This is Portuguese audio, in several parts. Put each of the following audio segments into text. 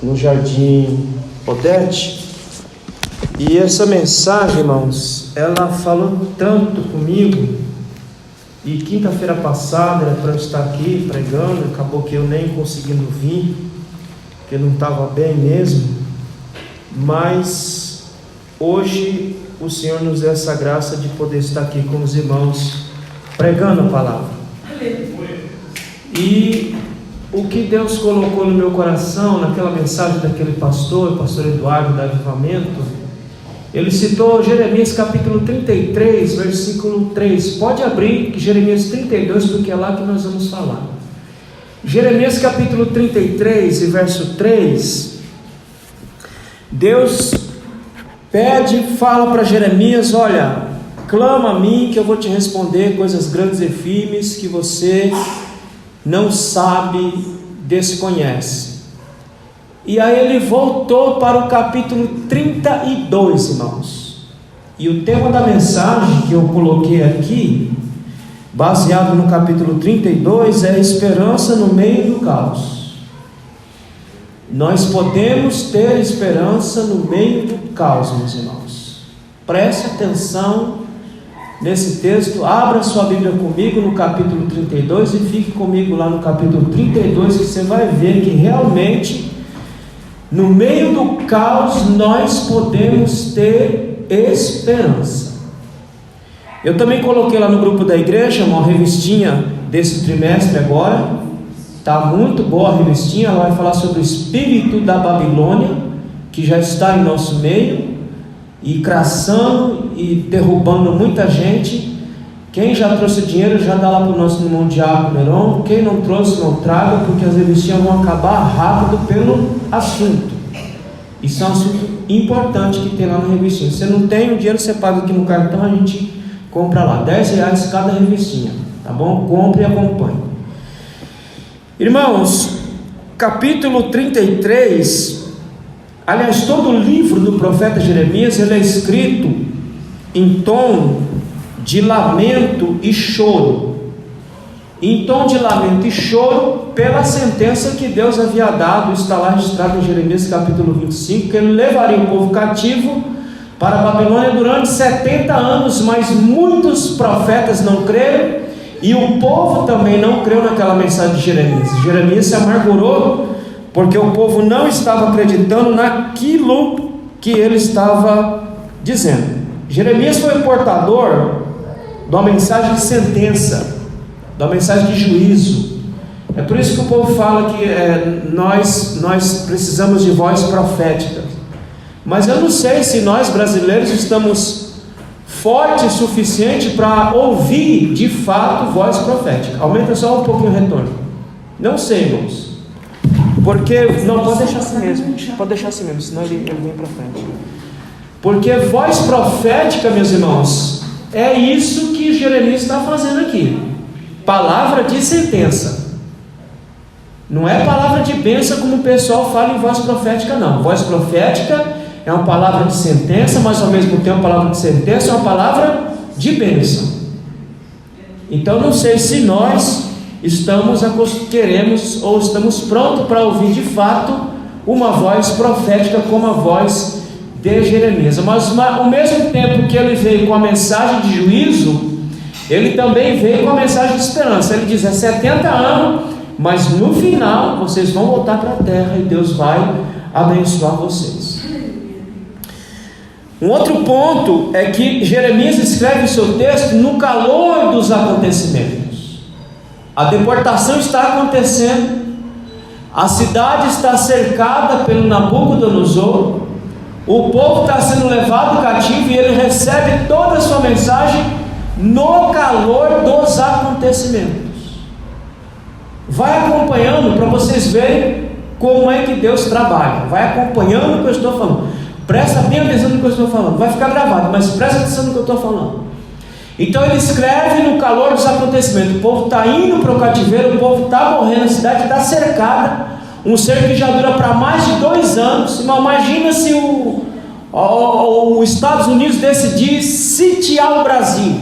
no Jardim Odete. E essa mensagem, irmãos, ela falou tanto comigo. E quinta-feira passada era para eu estar aqui pregando, acabou que eu nem conseguindo vir, porque eu não estava bem mesmo. Mas hoje o Senhor nos deu essa graça de poder estar aqui com os irmãos pregando a palavra. E o que Deus colocou no meu coração naquela mensagem daquele pastor Eduardo da Avivamento, ele citou Jeremias capítulo 33, versículo 3. Pode abrir Jeremias 32, porque é lá que nós vamos falar. Jeremias capítulo 33 e verso 3. Deus fala para Jeremias: olha, clama a mim que eu vou te responder coisas grandes e firmes que você não sabe, desconhece. E aí ele voltou para o capítulo 32, irmãos. E o tema da mensagem que eu coloquei aqui, baseado no capítulo 32, é esperança no meio do caos. Nós podemos ter esperança no meio do caos, meus irmãos. Preste atenção nesse texto. Abra sua Bíblia comigo no capítulo 32 e fique comigo lá no capítulo 32, que você vai ver que realmente no meio do caos nós podemos ter esperança. Eu também coloquei lá no grupo da igreja uma revistinha desse trimestre agora. Está muito boa a revistinha. Ela vai falar sobre o espírito da Babilônia, que já está em nosso meio e craçando e derrubando muita gente. Quem já trouxe dinheiro já dá lá para o nosso irmão Diabo Meron. Quem não trouxe, não traga, porque as revistinhas vão acabar rápido pelo assunto. Isso é um assunto importante que tem lá na revistinha. Se você não tem, o dinheiro você paga aqui no cartão, a gente compra lá, R$10 cada revistinha, tá bom? Compre e acompanhe. Irmãos, capítulo 33, aliás, todo o livro do profeta Jeremias, ele é escrito em tom de lamento e choro. Em tom de lamento e choro pela sentença que Deus havia dado, está lá registrado em Jeremias capítulo 25, que ele levaria o povo cativo para a Babilônia durante 70 anos, mas muitos profetas não creram, e o povo também não creu naquela mensagem de Jeremias. Jeremias se amargurou, porque o povo não estava acreditando naquilo que ele estava dizendo. Jeremias foi o portador de uma mensagem de sentença, da mensagem de juízo. É por isso que o povo fala que nós precisamos de voz profética. Mas eu não sei se nós brasileiros estamos fortes o suficiente para ouvir de fato voz profética. Aumenta só um pouquinho o retorno. Não sei, irmãos. Porque não pode deixar assim mesmo. Pode deixar assim mesmo, senão ele vem para frente. Porque voz profética, meus irmãos, é isso que Jeremias está fazendo aqui. Palavra de sentença. Não é palavra de bênção como o pessoal fala em voz profética, não. Voz profética é uma palavra de sentença, mas ao mesmo tempo a palavra de sentença é uma palavra de bênção. Então não sei se nós queremos ou estamos prontos para ouvir de fato uma voz profética como a voz de Jeremias. Mas ao mesmo tempo que ele veio com a mensagem de juízo, ele também veio com a mensagem de esperança. Ele diz: é 70 anos, mas no final vocês vão voltar para a terra e Deus vai abençoar vocês. Um outro ponto é que Jeremias escreve o seu texto no calor dos acontecimentos. A deportação está acontecendo, a cidade está cercada pelo Nabucodonosor, o povo está sendo levado cativo, e ele recebe toda a sua mensagem no calor dos acontecimentos. Vai acompanhando para vocês verem como é que Deus trabalha. Vai acompanhando o que eu estou falando. Presta bem atenção no que eu estou falando. Vai ficar gravado, mas presta atenção no que eu estou falando. Então ele escreve no calor dos acontecimentos. O povo está indo para o cativeiro, o povo está morrendo, a cidade está cercada. Um cerco que já dura para mais de 2 anos. Imagina se os Estados Unidos decidir sitiar o Brasil,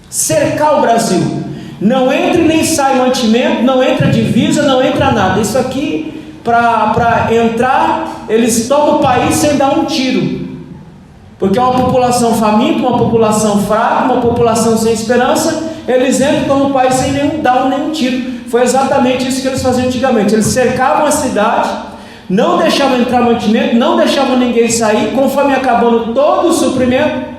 cercar o Brasil. Não entra nem sai mantimento, não entra divisa, não entra nada. Isso aqui para entrar, eles tomam o país sem dar um tiro, porque é uma população faminta, uma população fraca, uma população sem esperança. Eles entram e tomam o país sem dar nenhum tiro. Foi exatamente isso que eles faziam antigamente. Eles cercavam a cidade, não deixavam entrar mantimento, não deixavam ninguém sair. Conforme acabando todo o suprimento,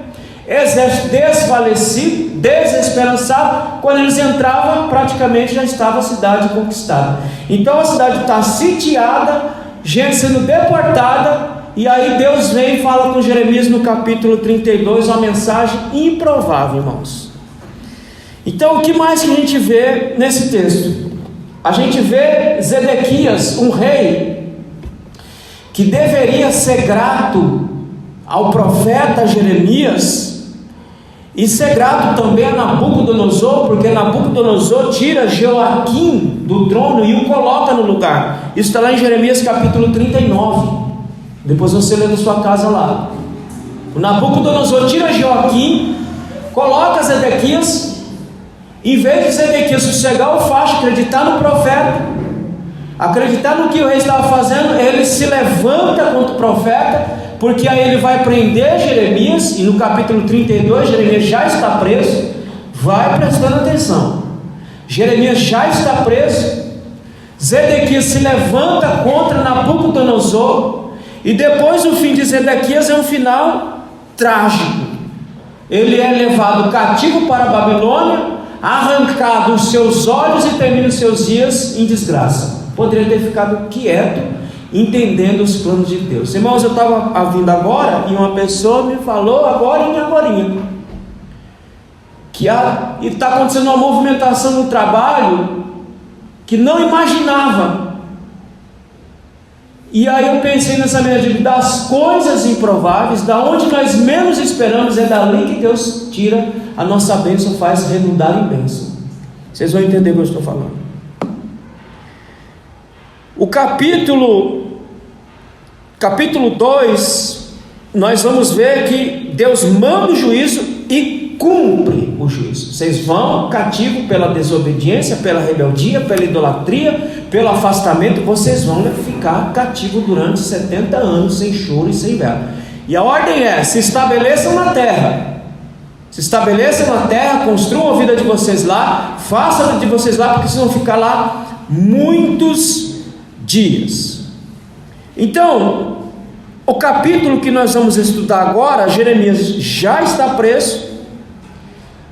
exército desfalecido, desesperançado, quando eles entravam, praticamente já estava a cidade conquistada. Então a cidade está sitiada, gente sendo deportada, e aí Deus vem e fala com Jeremias no capítulo 32, uma mensagem improvável, irmãos. Então o que mais que a gente vê nesse texto? A gente vê Zedequias, um rei, que deveria ser grato ao profeta Jeremias, e ser grato também a Nabucodonosor, porque Nabucodonosor tira Joaquim do trono e o coloca no lugar. Isso está lá em Jeremias capítulo 39, depois você lê na sua casa lá. O Nabucodonosor tira Joaquim, coloca Zedequias. Em vez de Zedequias sossegar o facho, acreditar no profeta, acreditar no que o rei estava fazendo, ele se levanta contra o profeta, porque aí ele vai prender Jeremias, e no capítulo 32, Jeremias já está preso. Vai prestando atenção, Jeremias já está preso. Zedequias se levanta contra Nabucodonosor, e depois o fim de Zedequias é um final trágico. Ele é levado cativo para a Babilônia, arrancado os seus olhos e termina os seus dias em desgraça. Poderia ter ficado quieto, entendendo os planos de Deus. Irmãos, eu estava vindo agora e uma pessoa me falou agorinha que está acontecendo uma movimentação no trabalho que não imaginava. E aí eu pensei nessa medida, das coisas improváveis, da onde nós menos esperamos, é dali que Deus tira a nossa bênção, faz redundar em bênção. Vocês vão entender o que eu estou falando. O capítulo 2, nós vamos ver que Deus manda o juízo e cumpre o juízo. Vocês vão cativo pela desobediência, pela rebeldia, pela idolatria, pelo afastamento. Vocês vão ficar cativo durante 70 anos, sem choro e sem vela. E a ordem é: se estabeleçam na terra. Se estabeleçam na terra, construam a vida de vocês lá, façam a vida de vocês lá, porque vocês vão ficar lá muitos dias. Então, o capítulo que nós vamos estudar agora, Jeremias já está preso,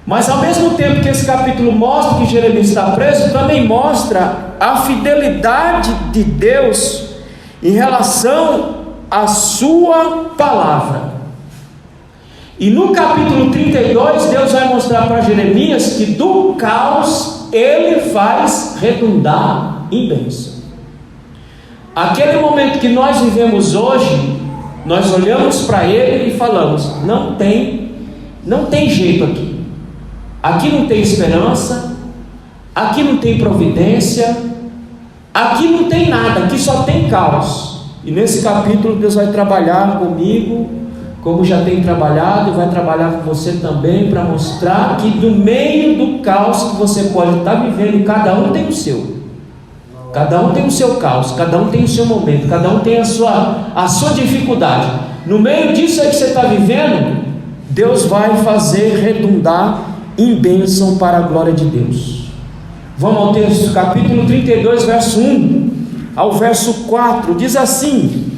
mas ao mesmo tempo que esse capítulo mostra que Jeremias está preso, também mostra a fidelidade de Deus em relação à sua palavra. E no capítulo 32, Deus vai mostrar para Jeremias que do caos ele faz redundar em bênção. Aquele momento que nós vivemos hoje, nós olhamos para ele e falamos: não tem jeito aqui. Aqui não tem esperança, aqui não tem providência, aqui não tem nada, aqui só tem caos. E nesse capítulo Deus vai trabalhar comigo, como já tem trabalhado, e vai trabalhar com você também, para mostrar que do meio do caos que você pode estar vivendo, cada um tem o seu. Cada um tem o seu caos, cada um tem o seu momento, cada um tem a sua dificuldade. No meio disso aí que você está vivendo, Deus vai fazer redundar em bênção para a glória de Deus. Vamos ao texto, capítulo 32, verso 1 ao verso 4, diz assim: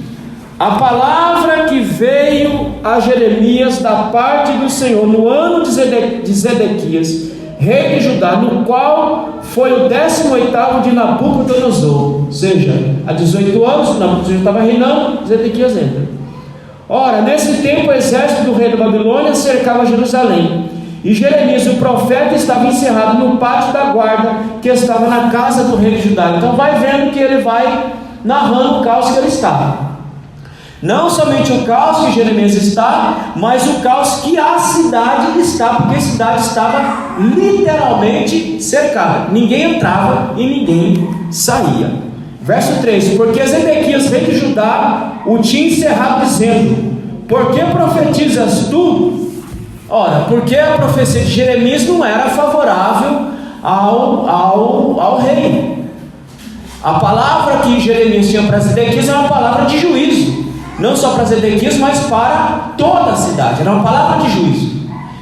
a palavra que veio a Jeremias da parte do Senhor no ano de Zedequias, rei de Judá, no qual foi o 18º de Nabucodonosor, ou seja, há 18 anos, Nabucodonosor estava reinando, Zedequias entra. Ora, nesse tempo o exército do rei da Babilônia cercava Jerusalém, e Jeremias, o profeta, estava encerrado no pátio da guarda, que estava na casa do rei de Judá. Então vai vendo que ele vai narrando o caos que ele estava. Não somente o caos que Jeremias está, mas o caos que a cidade está, porque a cidade estava literalmente cercada. Ninguém entrava e ninguém saía. Verso 3: porque Zedequias, rei de Judá, o tinha encerrado, dizendo: por que profetizas tu? Ora, porque a profecia de Jeremias não era favorável ao rei. A palavra que Jeremias tinha para Zedequias era uma palavra de juízo, não só para Zedequias, mas para toda a cidade, era uma palavra de juízo.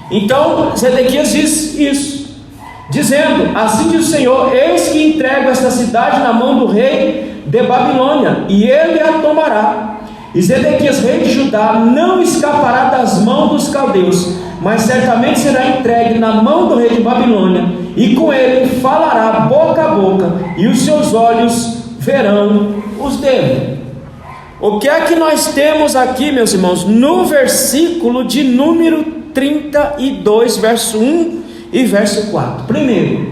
Então Zedequias diz isso, dizendo: assim diz o Senhor, eis que entrego esta cidade na mão do rei de Babilônia, e ele a tomará. E Zedequias, rei de Judá, não escapará das mãos dos caldeus, mas certamente será entregue na mão do rei de Babilônia, e com ele falará boca a boca, e os seus olhos verão os dele. O que é que nós temos aqui, meus irmãos, no versículo de número 32, verso 1 e verso 4? Primeiro,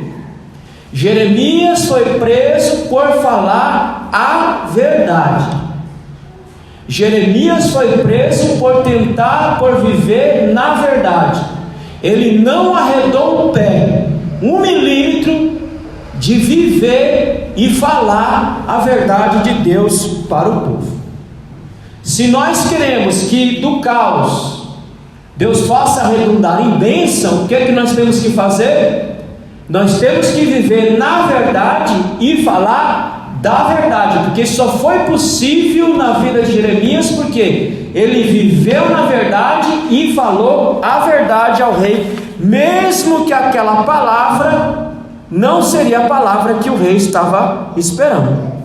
Jeremias foi preso por falar a verdade. Jeremias foi preso por viver na verdade. Ele não arredou o pé 1 milímetro de viver e falar a verdade de Deus para o povo. Se nós queremos que do caos Deus faça redundar em bênção, o que é que nós temos que fazer? Nós temos que viver na verdade e falar da verdade, porque só foi possível na vida de Jeremias porque ele viveu na verdade e falou a verdade ao rei, mesmo que aquela palavra não seria a palavra que o rei estava esperando.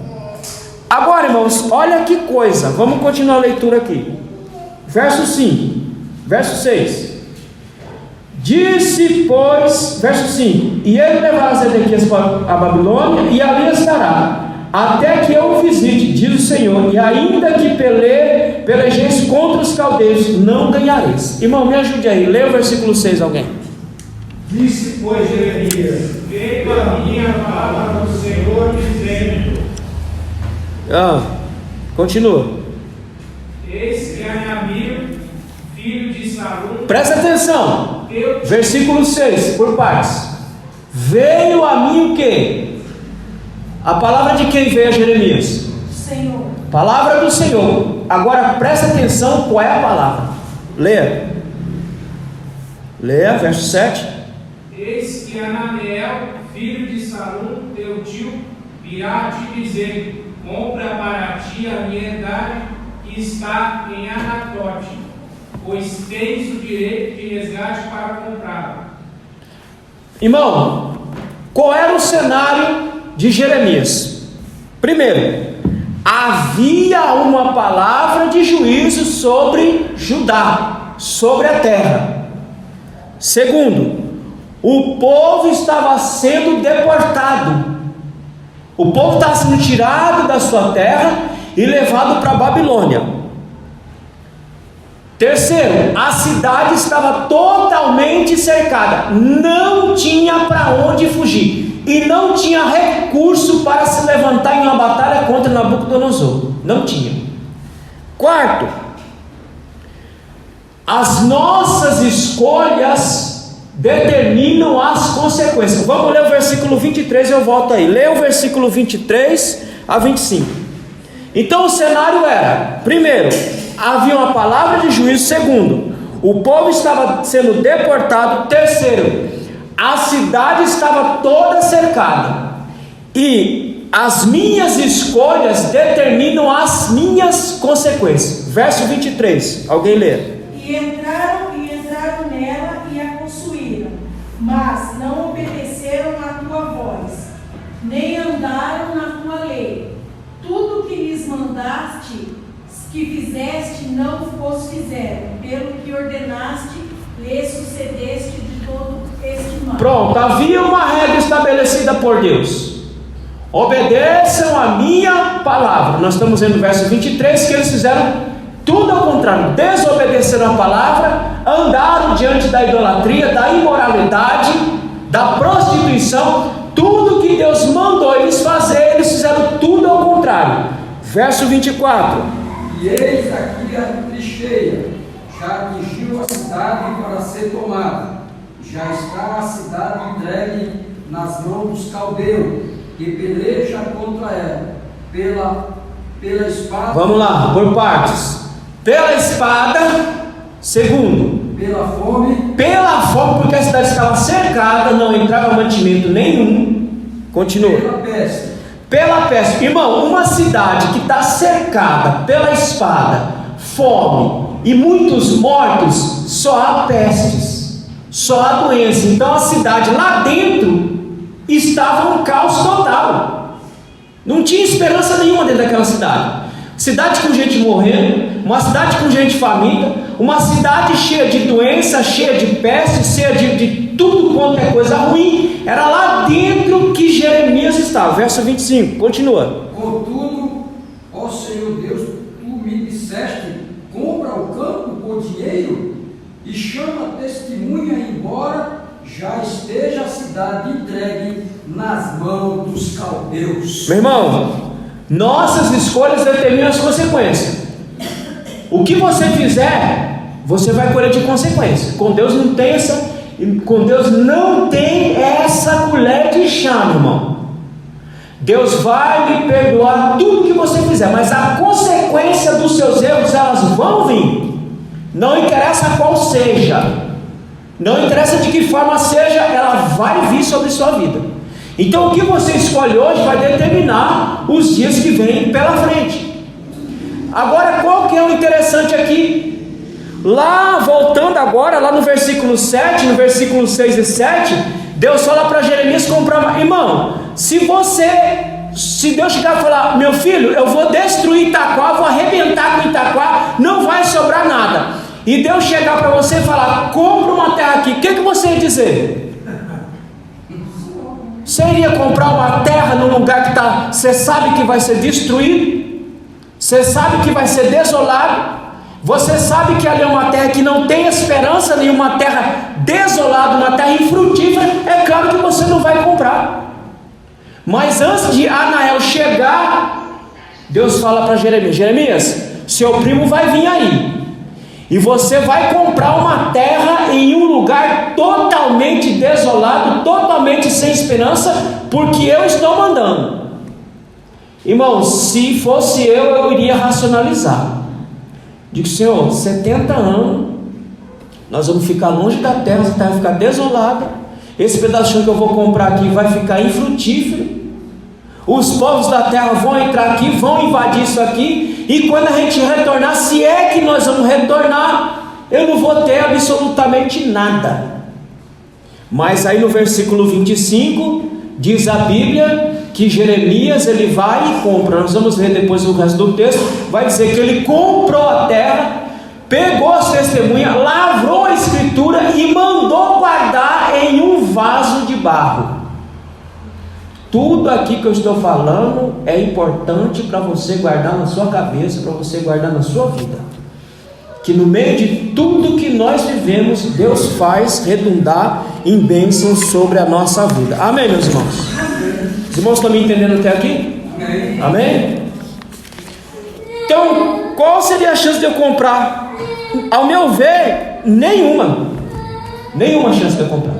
Agora, irmãos, olha que coisa, vamos continuar a leitura aqui, verso 5, verso 6. Disse, pois, verso 5: e ele levará Zedequias para a Babilônia, e ali estará, até que eu o visite, diz o Senhor, e ainda que pelejeis contra os caldeus, não ganhareis. Irmão, me ajude aí, lê o versículo 6, alguém. Disse, pois, Jeremias: veio a minha palavra do Senhor, dizendo: continua. Eis que Anamio, filho de Salum, presta atenção, versículo 6, por partes. Veio a mim o quê? A palavra de quem veio a Jeremias? Senhor. Palavra do Senhor. Agora presta atenção, qual é a palavra? Leia, verso 7. Eis que Anameel, filho de Salum, teu tio, virá te dizer: compra para ti a minha herdade, que está em Anatote, pois tens o direito de resgate para comprá-la. Irmão, qual era o cenário de Jeremias? Primeiro, havia uma palavra de juízo sobre Judá, sobre a terra. Segundo, o povo estava sendo deportado. O povo estava sendo tirado da sua terra e levado para a Babilônia. Terceiro, a cidade estava totalmente cercada, não tinha para onde fugir, e não tinha recurso para se levantar em uma batalha contra Nabucodonosor, não tinha. Quarto, as nossas escolhas determinam as consequências. Vamos ler o versículo 23, eu volto aí. Lê o versículo 23 a 25. Então o cenário era: primeiro, havia uma palavra de juízo. Segundo, o povo estava sendo deportado. Terceiro, a cidade estava toda cercada. E as minhas escolhas determinam as minhas consequências. Verso 23, alguém lê. E entraram nela e a possuíram, mas não obedeceram à tua voz, nem andaram na tua lei. Tudo que lhes mandaste, que fizeste, não vos fizeram, pelo que ordenaste, lhes sucedeste de todo este mal. Pronto, havia uma regra estabelecida por Deus: obedeçam a minha palavra. Nós estamos vendo no verso 23 que eles fizeram tudo ao contrário, desobedeceram a palavra, andaram diante da idolatria, da imoralidade, da prostituição. Tudo que Deus mandou eles fazer, eles fizeram tudo ao contrário. Verso 24: e eis aqui a trincheira, já atingiu a cidade para ser tomada, já está a cidade entregue nas mãos dos caldeus, que peleja contra ela, pela espada. Vamos lá, por partes. Pela espada. Segundo, pela fome, porque a cidade estava cercada, não entrava mantimento nenhum. Continua. pela peste. pela peste. Irmão, uma cidade que está cercada pela espada, fome e muitos mortos, só há pestes, só há doença. Então a cidade lá dentro estava um caos total, não tinha esperança nenhuma dentro daquela cidade. Cidade com gente morrendo, uma cidade com gente faminta, uma cidade cheia de doença, cheia de peste, cheia de tudo quanto é coisa ruim. Era lá dentro que Jeremias estava. Verso 25, continua. Contudo, ó Senhor Deus, tu me disseste: compra o campo por dinheiro e chama testemunha, embora já esteja a cidade entregue nas mãos dos caldeus. Meu irmão, nossas escolhas determinam as consequências. O que você fizer, você vai colher de consequência. Com Deus não tem essa colher de chá, meu irmão. Deus vai lhe perdoar tudo que você fizer, mas a consequência dos seus erros, elas vão vir. Não interessa qual seja, não interessa de que forma seja, ela vai vir sobre sua vida. Então o que você escolhe hoje vai determinar os dias que vêm pela frente. Agora, qual que é o interessante aqui? Lá, voltando agora, lá no versículo 7, no versículo 6 e 7, Deus fala para Jeremias comprar. Irmão, se Deus chegar e falar: meu filho, eu vou destruir Itaquá, vou arrebentar com Itaquá, não vai sobrar nada, e Deus chegar para você e falar: compra uma terra aqui, o que você ia dizer? Você iria comprar uma terra num lugar que você sabe que vai ser destruído, você sabe que vai ser desolado, você sabe que ali é uma terra que não tem esperança nenhuma, uma terra desolada, uma terra infrutífera? É claro que você não vai comprar. Mas antes de Anael chegar, Deus fala para Jeremias: Jeremias, seu primo vai vir aí, e você vai comprar uma terra em um lugar totalmente desolado, totalmente sem esperança, porque eu estou mandando. Irmão, se fosse eu iria racionalizar. Digo: Senhor, 70 anos nós vamos ficar longe da terra, essa terra vai ficar desolada, esse pedacinho que eu vou comprar aqui vai ficar infrutífero, os povos da terra vão entrar aqui, vão invadir isso aqui, e quando a gente retornar, se é que nós vamos retornar, eu não vou ter absolutamente nada. Mas aí no versículo 25 diz a Bíblia que Jeremias ele vai e compra. Nós vamos ler depois o resto do texto. Vai dizer que ele comprou a terra, pegou as testemunhas, lavrou a escritura e mandou guardar em um vaso de barro. Tudo aqui que eu estou falando é importante para você guardar na sua cabeça, para você guardar na sua vida. Que no meio de tudo que nós vivemos, Deus faz redundar em bênçãos sobre a nossa vida. Amém, meus irmãos? Os irmãos estão me entendendo até aqui? Amém? Então, qual seria a chance de eu comprar? Ao meu ver, nenhuma chance de eu comprar.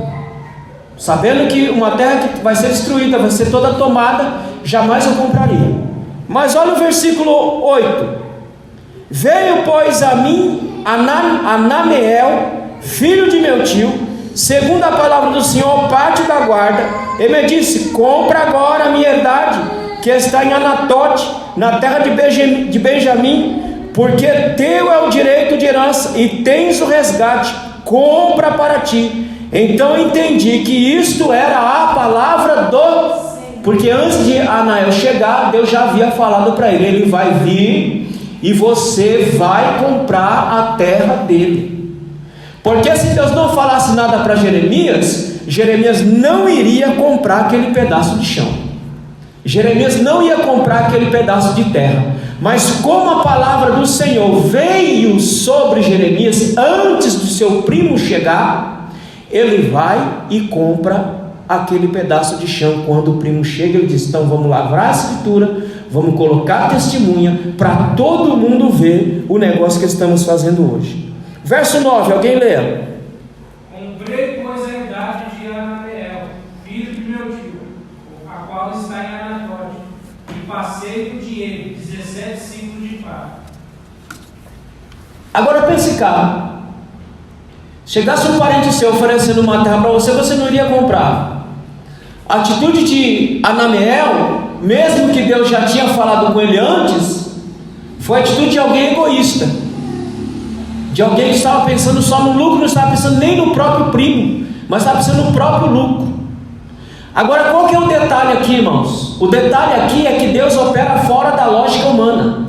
Sabendo que uma terra que vai ser destruída, vai ser toda tomada, jamais eu compraria. Mas olha o versículo 8: veio pois a mim Anameel, filho de meu tio, segundo a palavra do Senhor, parte da guarda, e me disse: compra agora a minha herdade, que está em Anatote, na terra de Benjamim, porque teu é o direito de herança, e tens o resgate, compra para ti. Então entendi que isto era a palavra porque antes de Anael chegar, Deus já havia falado para ele: ele vai vir e você vai comprar a terra dele. Porque se Deus não falasse nada para Jeremias, Jeremias não iria comprar aquele pedaço de chão, Jeremias não ia comprar aquele pedaço de terra. Mas como a palavra do Senhor veio sobre Jeremias antes do seu primo chegar, ele vai e compra aquele pedaço de chão. Quando o primo chega, ele diz: então vamos lavrar a escritura, vamos colocar testemunha para todo mundo ver o negócio que estamos fazendo hoje. Verso 9, alguém lê? Comprei, pois, a herdade de Anameel, filho de meu tio, a qual está em Anatote, e passei por dinheiro 17 ciclos de prata. Agora pense cá. Chegasse um parente seu oferecendo uma terra para você, você não iria comprar. A atitude de Anameel mesmo que Deus já tinha falado com ele antes, foi a atitude de alguém egoísta, de alguém que estava pensando só no lucro, não estava pensando nem no próprio primo, mas estava pensando no próprio lucro. Agora, qual que é o detalhe aqui, irmãos? O detalhe aqui é que Deus opera fora da lógica humana.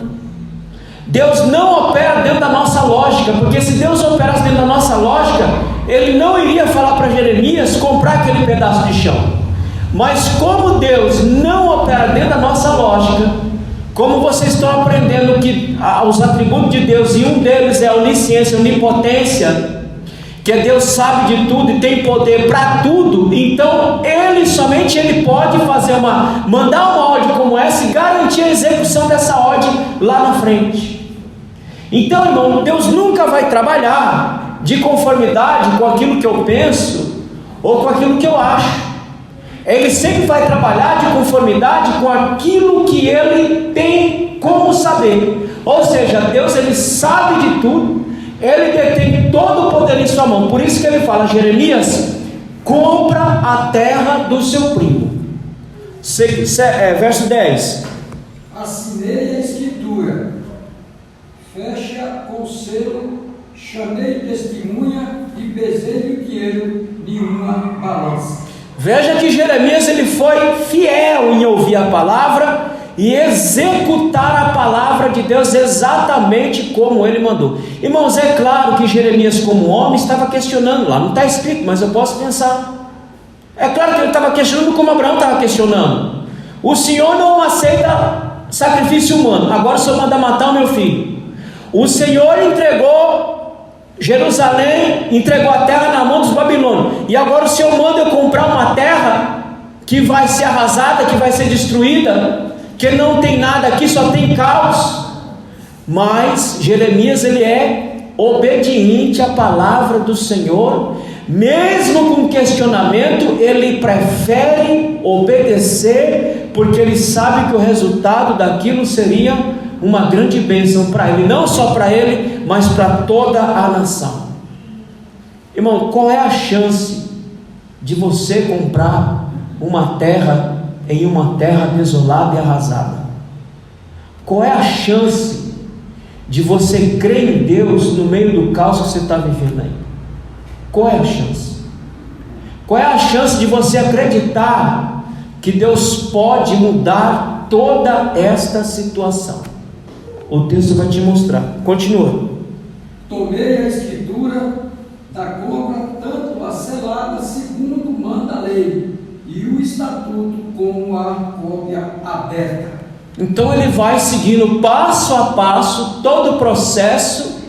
Deus não opera dentro da nossa lógica, porque se Deus operasse dentro da nossa lógica, Ele não iria falar para Jeremias comprar aquele pedaço de chão. Mas como Deus não opera dentro da nossa lógica, como vocês estão aprendendo que os atributos de Deus, e um deles é a onisciência, onipotência, que Deus sabe de tudo e tem poder para tudo, então somente Ele pode mandar uma ordem como essa e garantir a execução dessa ordem lá na frente. Então, irmão, Deus nunca vai trabalhar de conformidade com aquilo que eu penso ou com aquilo que eu acho. Ele sempre vai trabalhar de conformidade com aquilo que Ele tem como saber. Ou seja, Deus, Ele sabe de tudo, Ele detém todo o poder em sua mão. Por isso que Ele fala: Jeremias, compra a terra do seu primo. Verso 10. Assinei a escritura, fecha com selo, chamei testemunha e pesei o dinheiro em uma balança. Veja que Jeremias, ele foi fiel em ouvir a palavra e executar a palavra de Deus exatamente como ele mandou. Irmãos, é claro que Jeremias, como homem, estava questionando lá, não está escrito, mas eu posso pensar. É claro que ele estava questionando como Abraão estava questionando. O Senhor não aceita sacrifício humano, agora o Senhor manda matar o meu filho. O Senhor entregou Jerusalém, entregou a terra na mão dos babilônios, e agora o Senhor manda eu comprar uma terra que vai ser arrasada, que vai ser destruída, que não tem nada aqui, só tem caos. Mas Jeremias, ele é obediente à palavra do Senhor, mesmo com questionamento, ele prefere obedecer, porque ele sabe que o resultado daquilo seria uma grande bênção para ele, não só para ele, mas para toda a nação. Irmão, qual é a chance de você comprar uma terra em uma terra desolada e arrasada? Qual é a chance de você crer em Deus no meio do caos que você está vivendo aí? Qual é a chance? Qual é a chance de você acreditar que Deus pode mudar toda esta situação? O texto vai te mostrar. Continua. Tomei a escritura da compra, tanto a selada segundo manda a lei, e o estatuto com a cópia aberta. Então ele vai seguindo passo a passo todo o processo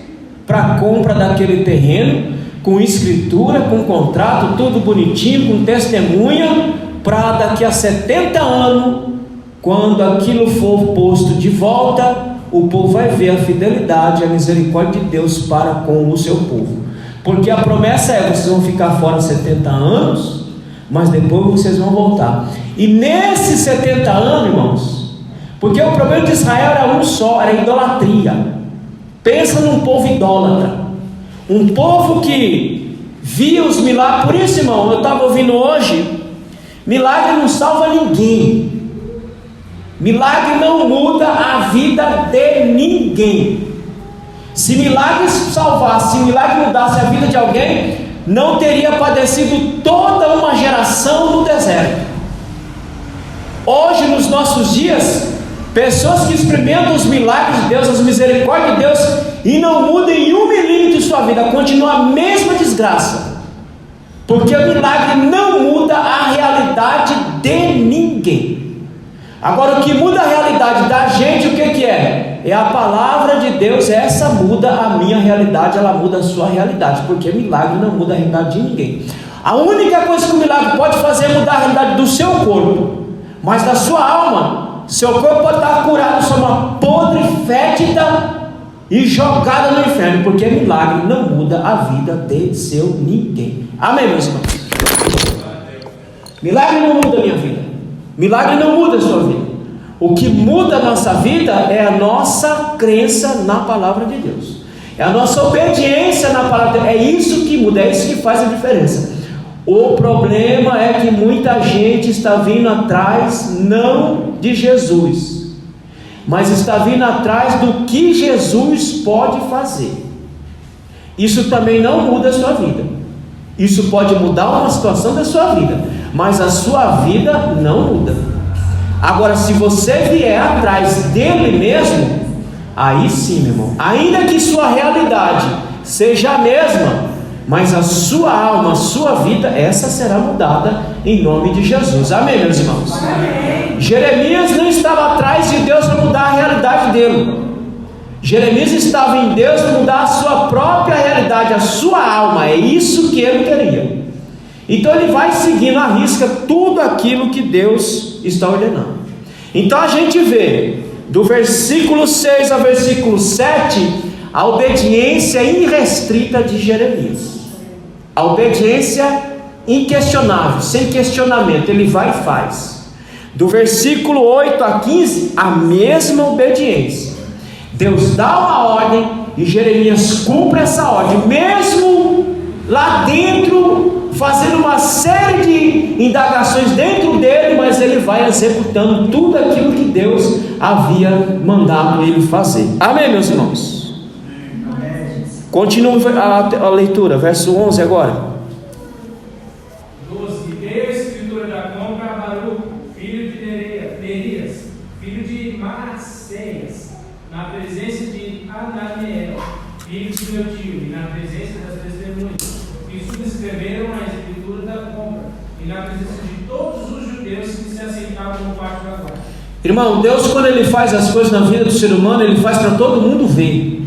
para a compra daquele terreno, com escritura, com contrato, tudo bonitinho, com testemunha, para daqui a 70 anos, quando aquilo for posto de volta, o povo vai ver a fidelidade, a misericórdia de Deus para com o seu povo. Porque a promessa é: vocês vão ficar fora 70 anos, mas depois vocês vão voltar. E nesses 70 anos, irmãos, porque o problema de Israel era um só, era a idolatria. Pensa num povo idólatra, um povo que via os milagres. Por isso, irmão, eu estava ouvindo hoje, milagre não salva ninguém. Milagre não muda a vida de ninguém. Se milagre salvasse, se milagre mudasse a vida de alguém, não teria padecido toda uma geração no deserto. Hoje, nos nossos dias, pessoas que experimentam os milagres de Deus, as misericórdias de Deus, e não mudam em 1 milímetro de sua vida, continua a mesma desgraça, porque o milagre não muda a realidade de ninguém. Agora, o que muda a realidade da gente, o que é? É a palavra de Deus. Essa muda a minha realidade, ela muda a sua realidade, porque milagre não muda a realidade de ninguém. A única coisa que o milagre pode fazer é mudar a realidade do seu corpo, mas da sua alma. Seu corpo pode estar curado, sua alma podre, fétida e jogada no inferno, porque milagre não muda a vida de seu ninguém. Amém, meus irmãos? Milagre não muda a minha vida. Milagre não muda a sua vida. O que muda a nossa vida é a nossa crença na palavra de Deus, é a nossa obediência na palavra de Deus. É isso que muda, é isso que faz a diferença. O problema é que muita gente está vindo atrás, não de Jesus, mas está vindo atrás do que Jesus pode fazer. Isso também não muda a sua vida. Isso pode mudar uma situação da sua vida, mas a sua vida não muda. Agora, se você vier atrás dele mesmo, aí sim, meu irmão, ainda que sua realidade seja a mesma, mas a sua alma, a sua vida, essa será mudada em nome de Jesus. Amém, meus irmãos? Amém. Jeremias não estava atrás de Deus para mudar a realidade dele. Jeremias estava em Deus para mudar a sua própria realidade, a sua alma. É isso que ele queria. Então ele vai seguindo à risca tudo aquilo que Deus está ordenando. Então a gente vê do versículo 6 ao versículo 7 a obediência irrestrita de Jeremias. A obediência inquestionável, sem questionamento, ele vai e faz. Do versículo 8 a 15, a mesma obediência. Deus dá uma ordem e Jeremias cumpre essa ordem, mesmo lá dentro, fazendo uma série de indagações dentro dele, mas ele vai executando tudo aquilo que Deus havia mandado ele fazer. Amém, meus irmãos? Continua a leitura, verso 11 agora. 12. Veio a escritura da compra a Baruque, filho de Nerias, filho de Manasseias, na presença de Ananiel, filho de meu tio, e na presença das testemunhas, que subscreveram a escritura da compra, e na presença de todos os judeus que se assentavam no pátio da guarda. Irmão, Deus, quando Ele faz as coisas na vida do ser humano, Ele faz para todo mundo ver.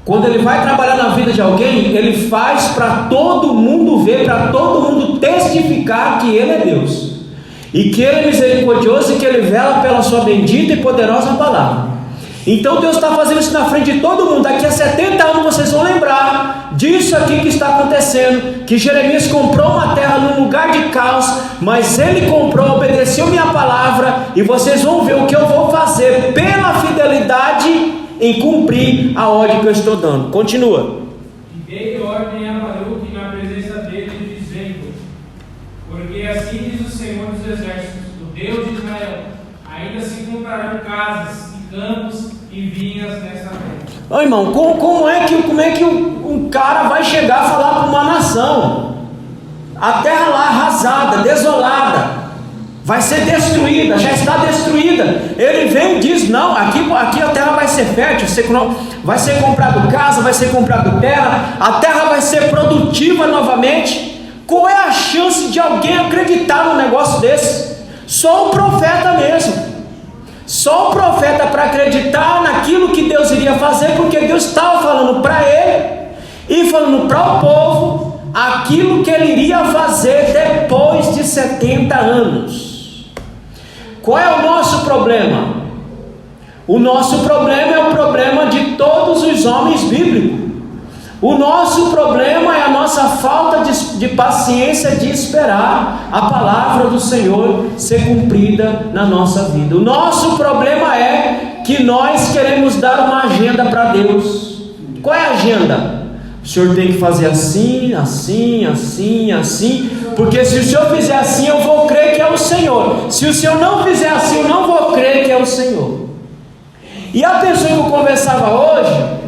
Quando Ele vai trabalhar na vida de alguém, Ele faz para todo mundo ver, para todo mundo testificar que Ele é Deus, e que Ele é misericordioso, e que Ele vela pela sua bendita e poderosa palavra. Então Deus está fazendo isso na frente de todo mundo. Daqui a 70 anos vocês vão lembrar disso aqui que está acontecendo, que Jeremias comprou uma terra num lugar de caos, mas ele comprou, obedeceu minha palavra, e vocês vão ver o que eu vou fazer pela fidelidade em cumprir a ordem que eu estou dando. Continua. E dei ordem a Baruque na presença dele, dizendo: porque assim diz o Senhor dos Exércitos, o Deus de Israel, ainda se comprarão casas e campos e vinhas nessa terra. Ô irmão, como é que um cara vai chegar a falar para uma nação? A terra lá arrasada, desolada, vai ser destruída, já está destruída. Ele vem e diz: não, aqui a terra vai ser fértil, vai ser comprado casa, vai ser comprado terra, a terra vai ser produtiva novamente. Qual é a chance de alguém acreditar num negócio desse? Só o profeta mesmo. Só o profeta para acreditar naquilo que Deus iria fazer, porque Deus estava falando para ele e falando para o povo aquilo que ele iria fazer depois de 70 anos. Qual é o nosso problema? O nosso problema é o problema de todos os homens bíblicos. O nosso problema é a nossa falta de paciência de esperar a palavra do Senhor ser cumprida na nossa vida. O nosso problema é que nós queremos dar uma agenda para Deus. Qual é a agenda? O Senhor tem que fazer assim, assim, assim, assim, porque se o Senhor fizer assim, eu vou crer que é o Senhor. Se o Senhor não fizer assim, eu não vou crer que é o Senhor. E a pessoa que eu conversava hoje,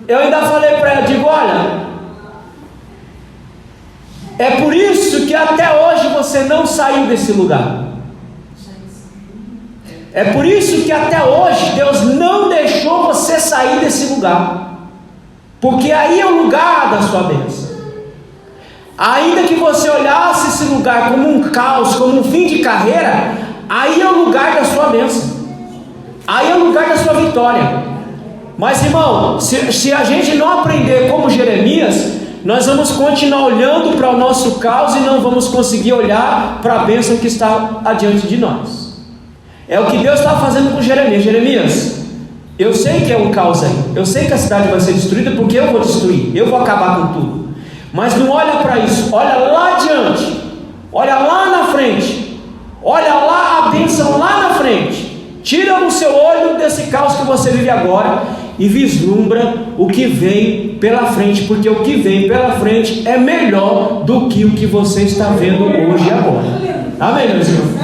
eu ainda falei para ela, digo: olha, é por isso que até hoje você não saiu desse lugar. É por isso que até hoje Deus não deixou você sair desse lugar, porque aí é o lugar da sua bênção. Ainda que você olhasse esse lugar como um caos, como um fim de carreira, aí é o lugar da sua bênção, aí é o lugar da sua vitória. Mas irmão, se a gente não aprender como Jeremias, nós vamos continuar olhando para o nosso caos e não vamos conseguir olhar para a bênção que está adiante de nós. É o que Deus está fazendo com Jeremias. Jeremias, eu sei que é um caos aí, eu sei que a cidade vai ser destruída, porque eu vou destruir, eu vou acabar com tudo. Mas não olha para isso, olha lá adiante, olha lá na frente, olha lá a bênção lá na frente. Tira o seu olho desse caos que você vive agora e vislumbra o que vem pela frente, porque o que vem pela frente é melhor do que o que você está vendo hoje e agora. Amém, meus irmãos?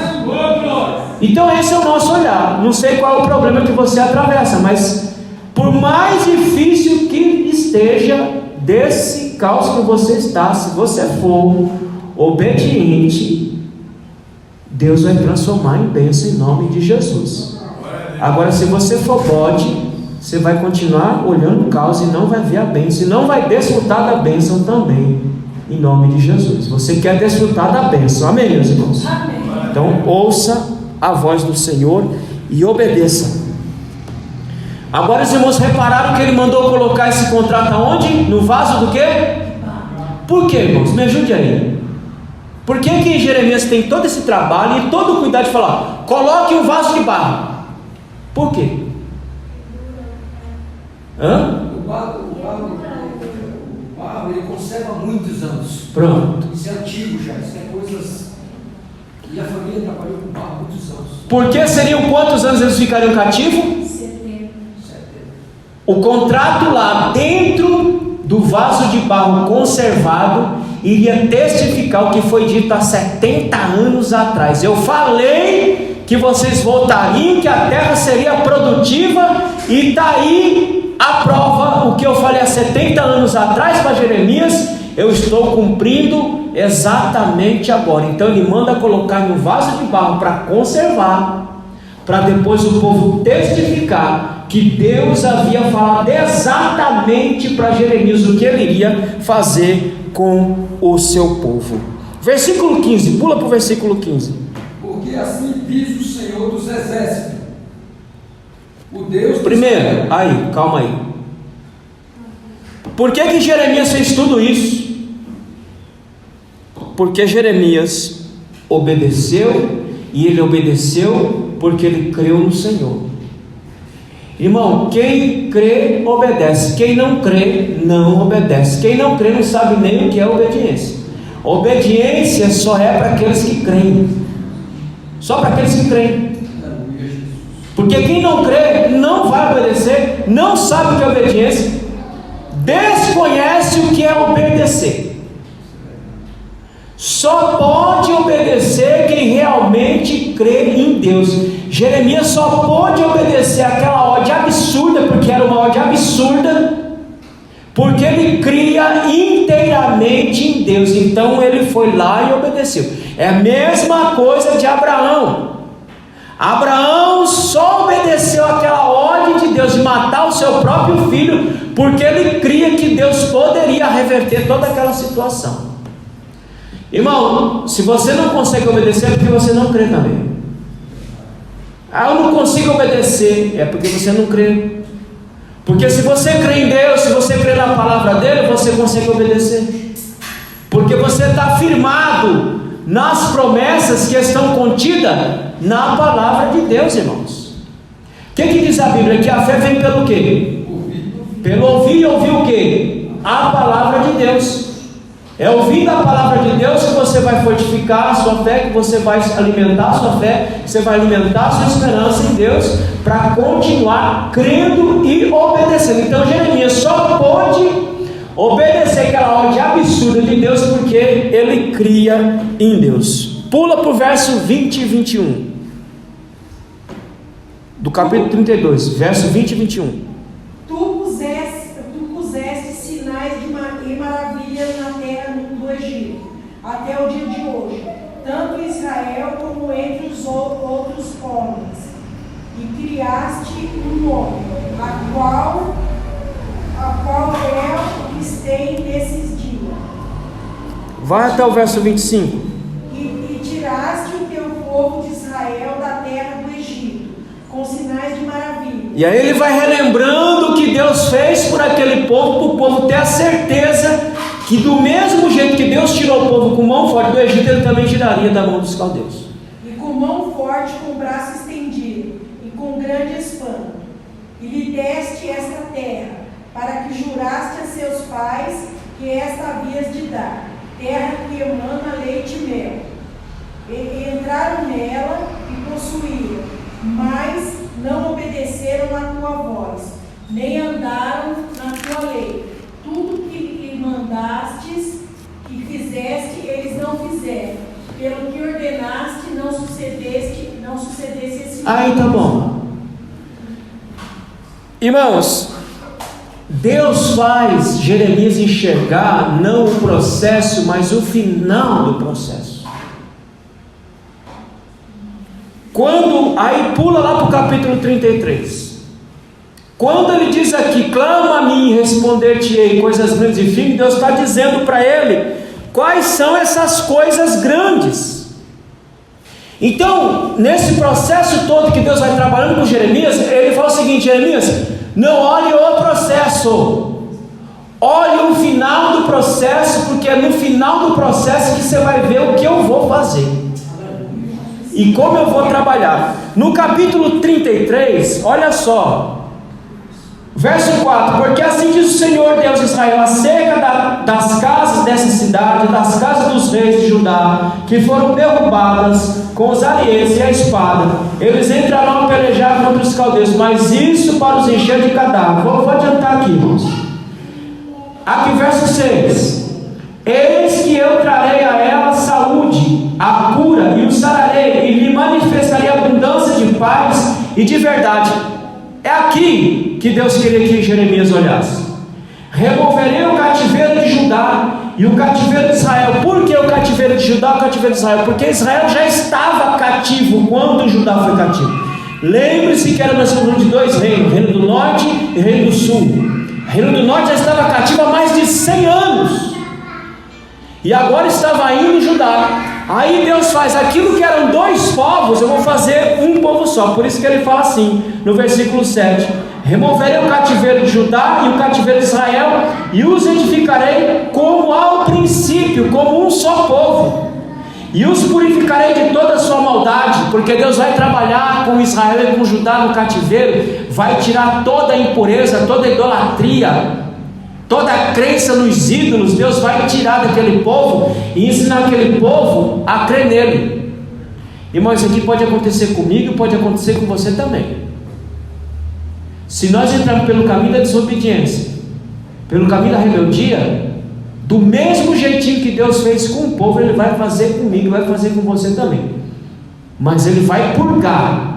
Então esse é o nosso olhar. Não sei qual é o problema que você atravessa, mas por mais difícil que esteja desse caos que você está, se você for obediente, Deus vai transformar em bênção em nome de Jesus. Agora, se você for bode, você vai continuar olhando o caos e não vai ver a bênção, e não vai desfrutar da bênção também, em nome de Jesus. Você quer desfrutar da bênção, amém, meus irmãos? Amém. Então ouça a voz do Senhor e obedeça. Agora os irmãos repararam que ele mandou colocar esse contrato aonde? No vaso do quê? Por quê, irmãos? Me ajude aí. Por que que Jeremias tem todo esse trabalho e todo o cuidado de falar, coloque um vaso de barro? Por quê? O barro ele conserva muitos anos. Pronto. Isso é antigo já, isso é coisas. E a família trabalhou com barro há muitos anos. Por que seriam quantos anos eles ficariam cativos? 70. O contrato lá dentro do vaso de barro conservado iria testificar o que foi dito há 70 anos atrás. Eu falei que vocês voltariam, que a terra seria produtiva, e está aí a prova. O que eu falei há 70 anos atrás para Jeremias, eu estou cumprindo exatamente agora. Então ele manda colocar no vaso de barro para conservar, para depois o povo testificar que Deus havia falado exatamente para Jeremias o que ele iria fazer com o seu povo. Versículo 15, pula para o versículo 15. Porque assim diz o Senhor dos Exércitos, o Deus... Primeiro, aí, calma aí. Por que Jeremias fez tudo isso? Porque Jeremias obedeceu, e ele obedeceu porque ele creu no Senhor. Irmão, quem crê, obedece. Quem não crê, não obedece. Quem não crê não sabe nem o que é obediência. Obediência só é para aqueles que creem. Só para aqueles que creem. Porque quem não crê não vai obedecer, não sabe o que é obediência, desconhece o que é obedecer. Só pode obedecer quem realmente crê em Deus. Jeremias só pôde obedecer aquela ordem absurda, porque era uma ordem absurda, porque ele cria inteiramente em Deus. Então ele foi lá e obedeceu. É a mesma coisa de Abraão. Abraão só obedeceu aquela ordem de Deus de matar o seu próprio filho, porque ele cria que Deus poderia reverter toda aquela situação. Irmão, se você não consegue obedecer, é porque você não crê também. Eu não consigo obedecer, é porque você não crê. Porque se você crê em Deus, se você crê na palavra dele, você consegue obedecer. Porque você está firmado nas promessas que estão contidas na palavra de Deus, irmãos. O que diz a Bíblia? Que a fé vem pelo quê? Pelo ouvir, e ouvir o quê? A palavra de Deus. É ouvindo a palavra de Deus que você vai fortificar a sua fé, que você vai alimentar a sua fé, que você vai alimentar a sua esperança em Deus, para continuar crendo e obedecendo. Então Jeremias só pôde obedecer aquela ordem absurda de Deus porque ele cria em Deus. Pula para o verso 20 e 21 do capítulo 32, verso 20 e 21. Tu puseste sinais e maravilhas na terra do Egito, até o dia de hoje, tanto em Israel como entre os outros homens, e criaste um nome, a qual é o que tem nesses dias. Vai até o verso 25. E tiraste o teu povo de Israel da terra do Egito, com sinais de maravilha. E aí ele vai relembrando o que Deus fez por aquele povo, para o povo ter a certeza que do mesmo jeito que Deus tirou o povo com mão forte do Egito, ele também tiraria da mão dos caldeus. E com mão forte, com braço estendido, e com grande espanto, e lhe deste esta terra, para que juraste a seus pais que esta havias de dar, terra que emana leite e mel. E entraram nela e possuíram, mas não obedeceram à tua voz, nem andaram na tua lei. Tudo que lhe mandastes que fizeste, eles não fizeram. Pelo que ordenaste, não sucedeste não sucedesse esse Aí tá bom. Irmãos, Deus faz Jeremias enxergar não o processo, mas o final do processo. Aí pula lá para o capítulo 33. Quando ele diz aqui, clama a mim e responder-te-ei coisas grandes e firmes, Deus está dizendo para ele quais são essas coisas grandes. Então, nesse processo todo que Deus vai trabalhando com Jeremias, ele fala o seguinte: Jeremias, não olhe o processo, olhe o final do processo, porque é no final do processo que você vai ver o que eu vou fazer e como eu vou trabalhar. No capítulo 33, olha só, verso 4: porque assim diz o Senhor Deus de Israel, acerca das casas dessa cidade, das casas dos reis de Judá, que foram derrubadas com os arietes e a espada, eles entrarão a pelejar contra os caldeus, mas isso para os encher de cadáver. Vou adiantar aqui, irmãos. Aqui verso 6: eis que eu trarei a ela saúde, a cura, e o sararei, e lhe manifestarei abundância de paz e de verdade. É aqui que Deus queria que Jeremias olhasse. Removerei o cativeiro de Judá e o cativeiro de Israel. Por que o cativeiro de Judá e o cativeiro de Israel? Porque Israel já estava cativo quando Judá foi cativo. Lembre-se que era nós falando de dois reinos, reino do norte e reino do sul. O reino do norte já estava cativo há mais de 100 anos. E agora estava indo Judá. Aí Deus faz aquilo que eram dois povos, eu vou fazer um povo só. Por isso que ele fala assim, no versículo 7: removerei o cativeiro de Judá e o cativeiro de Israel, e os edificarei como ao princípio, como um só povo, e os purificarei de toda a sua maldade. Porque Deus vai trabalhar com Israel e com Judá no cativeiro, vai tirar toda a impureza, toda a idolatria, toda a crença nos ídolos. Deus vai tirar daquele povo e ensinar aquele povo a crer nele. Irmão, isso aqui pode acontecer comigo e pode acontecer com você também. Se nós entrarmos pelo caminho da desobediência, pelo caminho da rebeldia, do mesmo jeitinho que Deus fez com o povo, Ele vai fazer comigo, vai fazer com você também. Mas Ele vai purgar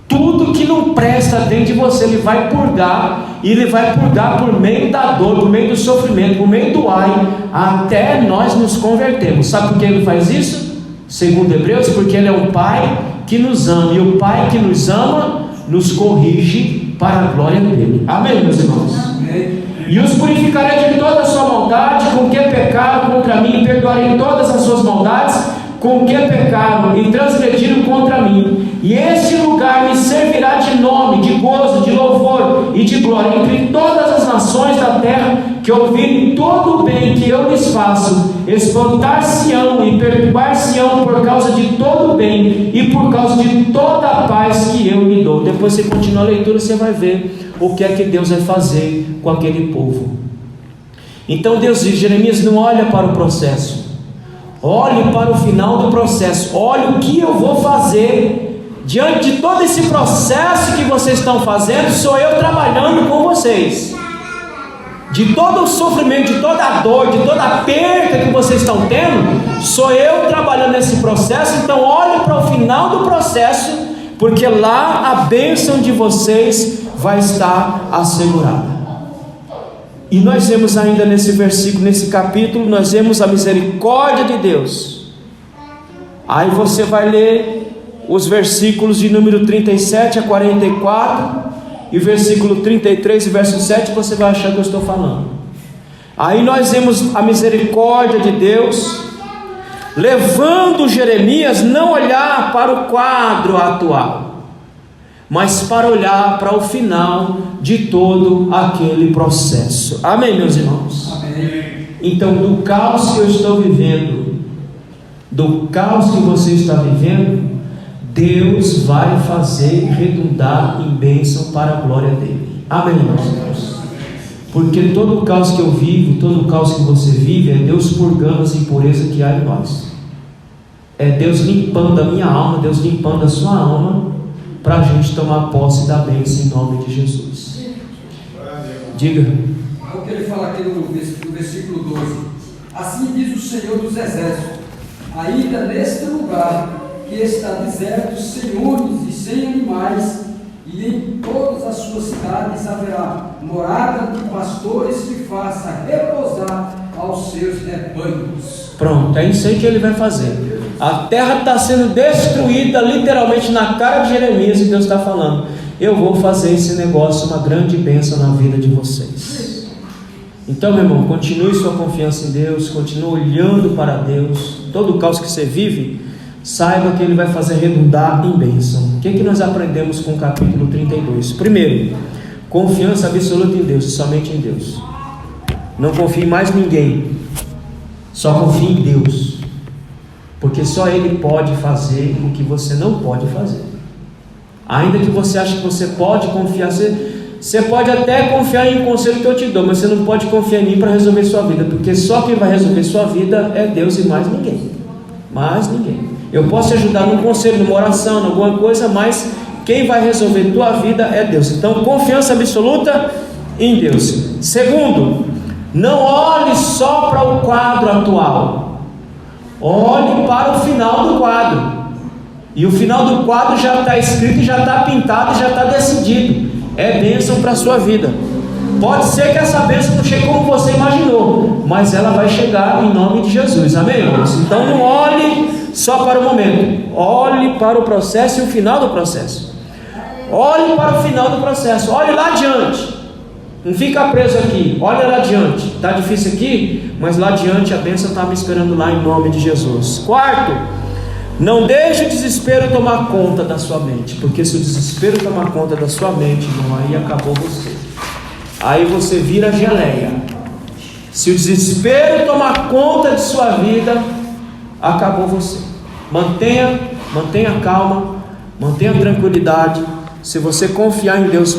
tudo que não presta dentro de você. Ele vai purgar, e Ele vai purgar por meio da dor, por meio do sofrimento, por meio do ai, até nós nos convertermos. Sabe por que Ele faz isso? Segundo Hebreus, porque Ele é um Pai que nos ama, e o Pai que nos ama nos corrige para a glória dele. Amém, meus irmãos? Amém. E os purificarei de toda a sua maldade, com que pecaram contra mim, e perdoarei todas as suas maldades, com que pecaram e transgrediram contra mim. E este lugar me servirá de nome, de gozo, de louvor e de glória entre todas as nações da terra, que ouvirem todo o bem que eu lhes faço. Espantar-se-ão e perturbar-se-ão por causa de todo o bem e por causa de toda a paz que eu lhe dou. Depois você continua a leitura, você vai ver o que é que Deus vai fazer com aquele povo. Então Deus diz: Jeremias, não olha para o processo, olhe para o final do processo. Olhe o que eu vou fazer. Diante de todo esse processo que vocês estão fazendo, sou eu trabalhando com vocês. De todo o sofrimento, de toda a dor, de toda a perda que vocês estão tendo, sou eu trabalhando nesse processo. Então olhe para o final do processo, porque lá a bênção de vocês vai estar assegurada. E nós vemos ainda nesse versículo, nesse capítulo, nós vemos a misericórdia de Deus. Aí você vai ler os versículos de número 37 a 44 e o versículo 33 e verso 7, você vai achar que eu estou falando. Aí nós vemos a misericórdia de Deus levando Jeremias não olhar para o quadro atual, mas para olhar para o final de todo aquele processo. Amém, meus irmãos? Amém. Então, do caos que eu estou vivendo, do caos que você está vivendo, Deus vai fazer redundar em bênção para a glória dele. Amém, meus irmãos? Porque todo o caos que eu vivo, todo o caos que você vive, é Deus purgando as impurezas que há em nós. É Deus limpando a minha alma, Deus limpando a sua alma, para a gente tomar posse da bênção em nome de Jesus. Diga. É o que ele fala aqui no versículo 12. Assim diz o Senhor dos Exércitos: ainda neste lugar que está deserto, sem homens e sem animais, e em todas as suas cidades haverá morada de pastores que faça repousar aos seus rebanhos. Pronto, é isso aí que ele vai fazer. A terra está sendo destruída literalmente na cara de Jeremias, e Deus está falando: eu vou fazer esse negócio uma grande bênção na vida de vocês. Então, meu irmão, continue sua confiança em Deus, continue olhando para Deus. Todo o caos que você vive, saiba que Ele vai fazer redundar em bênção. O que nós aprendemos com o capítulo 32? Primeiro, confiança absoluta em Deus, e somente em Deus. Não confie em mais ninguém, só confie em Deus, porque só Ele pode fazer o que você não pode fazer. Ainda que você ache que você pode confiar, você pode até confiar em um conselho que eu te dou, mas você não pode confiar em mim para resolver sua vida, porque só quem vai resolver sua vida é Deus e mais ninguém. Mais ninguém. Eu posso te ajudar num conselho, numa oração, em alguma coisa, mas quem vai resolver tua vida é Deus. Então, confiança absoluta em Deus. Segundo, não olhe só para o quadro atual, olhe para o final do quadro. E o final do quadro já está escrito, já está pintado, já está decidido. É bênção para a sua vida. Pode ser que essa bênção não chegue como você imaginou, mas ela vai chegar em nome de Jesus. Amém, irmãos? Então não olhe só para o momento, olhe para o processo e o final do processo. Olhe para o final do processo, olhe lá adiante. Não fica preso aqui, olha lá adiante. Está difícil aqui, mas lá adiante a bênção está me esperando lá em nome de Jesus. Quarto, não deixe o desespero tomar conta da sua mente, porque se o desespero tomar conta da sua mente, irmão, aí acabou você. Aí você vira geleia. Se o desespero tomar conta de sua vida, acabou você. Mantenha calma, mantenha tranquilidade. Se você confiar em Deus